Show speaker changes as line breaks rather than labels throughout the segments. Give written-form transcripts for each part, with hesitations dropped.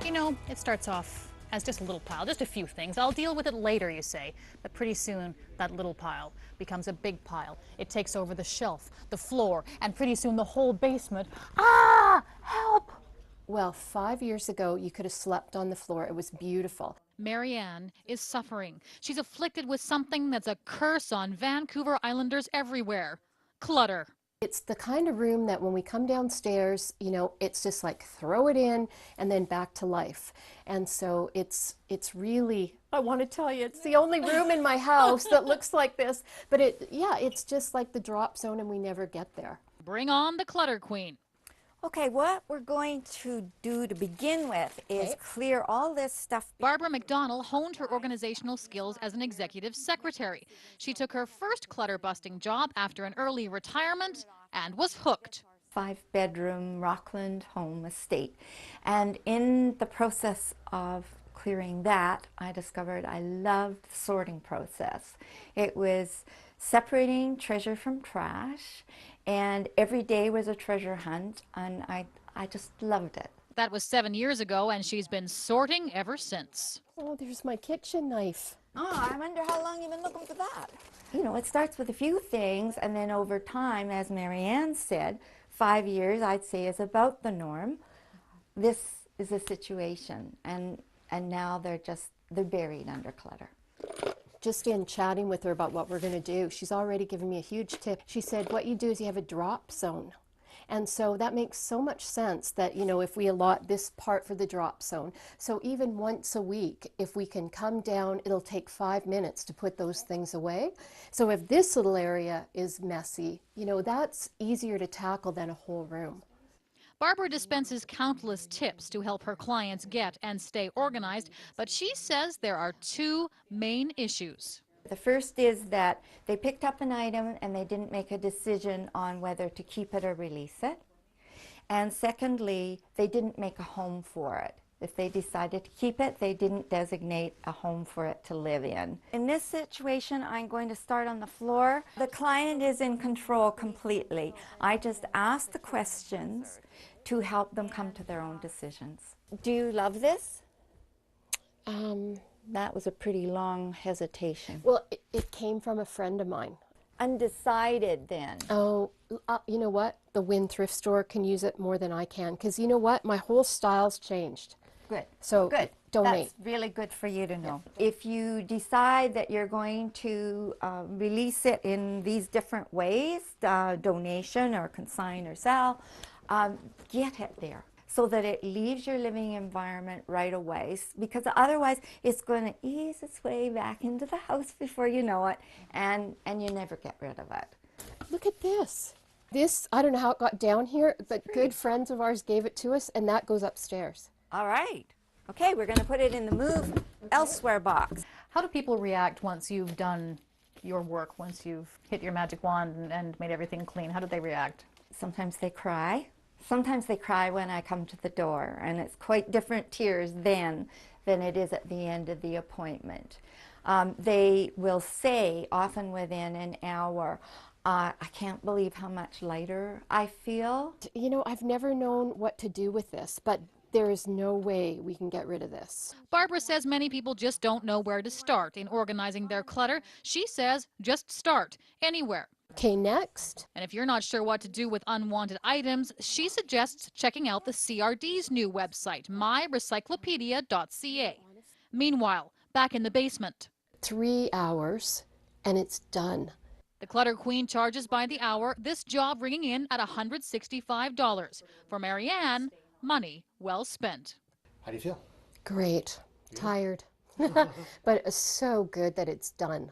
You know, it starts off as just a little pile, just a few things. I'll deal with it later, you say. But pretty soon, that little pile becomes a big pile. It takes over the shelf, the floor, and pretty soon the whole basement. Ah! Help!
Well, 5 years ago, you could have slept on the floor. It was beautiful.
Marianne is suffering. She's afflicted with something that's a curse on Vancouver Islanders everywhere. Clutter.
It's the kind of room that when we come downstairs, you know, it's just like throw it in and then back to life. And so it's really, I want to tell you, it's the only room in my house that looks like this. But it's just like the drop zone and we never get there.
Bring on the Clutter Queen.
Okay, what we're going to do to begin with is clear all this stuff.
Barbara McDonald honed her organizational skills as an executive secretary. She took her first clutter-busting job after an early retirement and was hooked.
5-bedroom Rockland home estate. And in the process of clearing that, I discovered I loved the sorting process. It was separating treasure from trash, and every day was a treasure hunt, and I just loved it.
That was 7 years ago, and she's been sorting ever since.
Oh, there's my kitchen knife.
Oh, I wonder how long you've been looking for that. You know, it starts with a few things, and then over time, as Marianne said, 5 years, I'd say, is about the norm. This is a situation, and now they're buried under clutter.
Just in chatting with her about what we're going to do, she's already given me a huge tip. She said, what you do is you have a drop zone. And so that makes so much sense that, you know, if we allot this part for the drop zone, so even once a week, if we can come down, it'll take 5 minutes to put those things away. So if this little area is messy, you know, that's easier to tackle than a whole room.
Barbara dispenses countless tips to help her clients get and stay organized, but she says there are two main issues.
The first is that they picked up an item and they didn't make a decision on whether to keep it or release it. And secondly, they didn't make a home for it. If they decided to keep it, they didn't designate a home for it to live in. In this situation, I'm going to start on the floor. The client is in control completely. I just ask the questions to help them come to their own decisions. Do you love this? That was a pretty long hesitation.
Well, it came from a friend of mine.
Undecided then.
Oh, you know what? The Wynn thrift store can use it more than I can, because you know what? My whole style's changed.
Good.
So
good.
Donate.
That's really good for you to know. Yeah. If you decide that you're going to release it in these different ways, donation or consign or sell, get it there so that it leaves your living environment right away, because otherwise it's going to ease its way back into the house before you know it, and you never get rid of it.
Look at this. This, I don't know how it got down here, but good friends of ours gave it to us, and that goes upstairs.
All right. Okay, we're going to put it in the move elsewhere box.
How do people react once you've done your work, once you've hit your magic wand and made everything clean? How do they react?
Sometimes they cry. Sometimes they cry when I come to the door, and it's quite different tears then than it is at the end of the appointment. They will say, often within an hour, I can't believe how much lighter I feel.
You know, I've never known what to do with this, but there is no way we can get rid of this.
Barbara says many people just don't know where to start in organizing their clutter. She says just start anywhere.
Okay, next.
And if you're not sure what to do with unwanted items, she suggests checking out the CRD's new website, myrecyclopedia.ca. Meanwhile, back in the basement.
3 hours, and it's done.
The Clutter Queen charges by the hour, this job ringing in at $165. For Marianne, money well spent.
How do you feel?
Great. Yeah. Tired. But it's so good that it's done.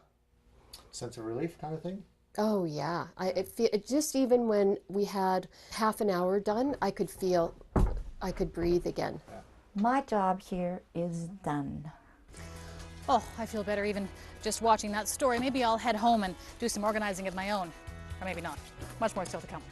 Sense of relief kind of thing?
Oh yeah. It just even when we had half an hour done, I could feel I could breathe again.
Yeah.
My job here is done.
Oh, I feel better even just watching that story. Maybe I'll head home and do some organizing of my own. Or maybe not. Much more still to come.